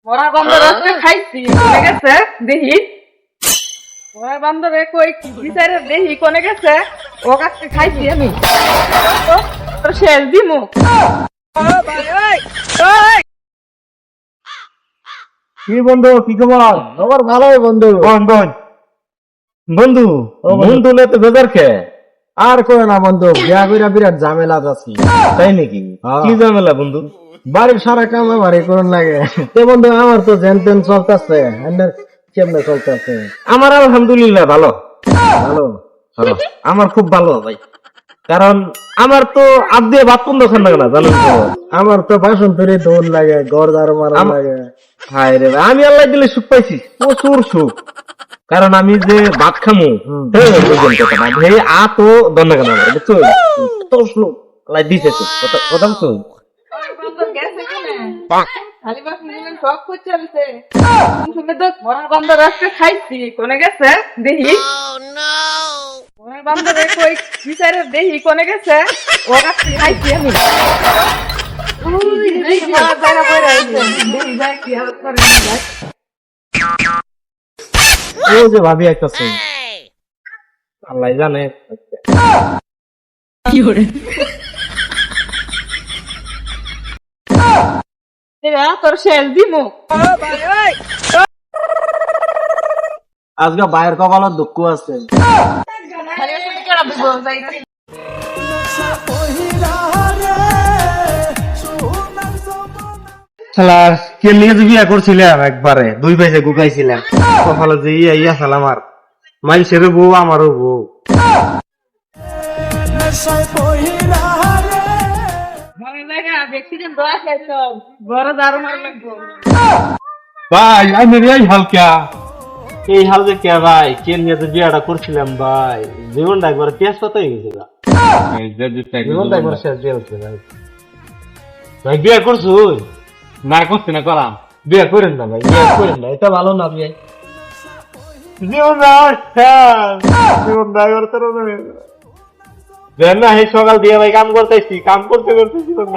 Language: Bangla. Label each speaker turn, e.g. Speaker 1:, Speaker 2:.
Speaker 1: মরা বান্দর আজকে খাইছি কোনে গেছে দেখি মরা বান্দরে কই বিচারে দেখি কোনে গেছে ও কাছে খাইছি আমি তোর শেষ দিমু
Speaker 2: কি বন্ধু কি খবর?
Speaker 3: আমার ভালোই বন্ধু।
Speaker 2: বন্ধু বন্ধু বন্ধু তো বেজার খেয়ে
Speaker 3: আর করে না বন্ধু, বিয়া কইরা বিরাট ঝামেলা আছি।
Speaker 2: তাই নাকি?
Speaker 3: হ্যাঁ।
Speaker 2: কি ঝামেলা বন্ধু?
Speaker 3: বাড়ির সারা কাম আমারই করুন লাগে। তে বন্ধু আমার তো যেন তেন চলতেছে, কেমনে চলতেছে?
Speaker 2: আমার আলহামদুলিল্লাহ ভালো
Speaker 3: ভালো।
Speaker 2: ভালো আমার খুব ভালো ভাই, কারণ আমার তো আপ দিয়ে ভাত বন্ধ খান লাগে না জানেন তো।
Speaker 3: আমার তো বাসন তৈরি দৌড় লাগে, ঘর দাঁড় মারা লাগে।
Speaker 2: হায় রে ভাই, আমি আল্লাহ দিলে সুখ পাইছি, প্রচুর সুখ। কারণ আমি যে ভাত খামু তো দন্না কেন আমার বুঝছো, তো সুখ আল্লাহ দিছে সুখ। কথা বুঝছো?
Speaker 1: বান্দর গেছে কোনে খালি বাস নিলেন সব কই চলছে তুমি তো মরা বান্দর আজকে খাইছি কোনে গেছে দেখি মরা বান্দরে কই বিচারে দেখি কোনে গেছে ও কাছে খাইছি আমি দেখি মরা জায়গা পড়ে আছে দেখি যাই কি হালত করে যাই
Speaker 2: ও যে ভাবি একটা সুখ আল্লাহ জানে।
Speaker 1: তোর শেষ দিমু
Speaker 3: আজকে বাইরের কপালত দুঃখ আছে।
Speaker 1: খালি আসলে কেডা দিব যাই
Speaker 2: শালার কে নিয়ে যে বিয়া করছিলাম একবারে দুই পয়সা গুকাইছিলাম, কপালে যে ইয়া সাল আমার মানুষেরও বউ আমারও বউ।
Speaker 1: মনে জায়গা ব্যক্তিগত দোয়া খাইছ বড় দারু মার লাগবো
Speaker 2: ভাই আমি এই হালকা এই হাল যে কে ভাই কে নিয়ে যে বিয়াটা করছিলাম ভাই, জীবনটা একবার তেজ পাতা হয়ে গেছিল, জীবনটা একবার শেষ দিয়ে হচ্ছে ভাই। ভাই বিয়া করছো? না করছি না, করাম। বিয়া করেন না ভাই, বিয়া করেন না, এটা ভালো না বিয়ে। জীবন জীবন না, এই সকাল দিয়ে ভাই কাম করতেছি, কাম করতে করতে জীবন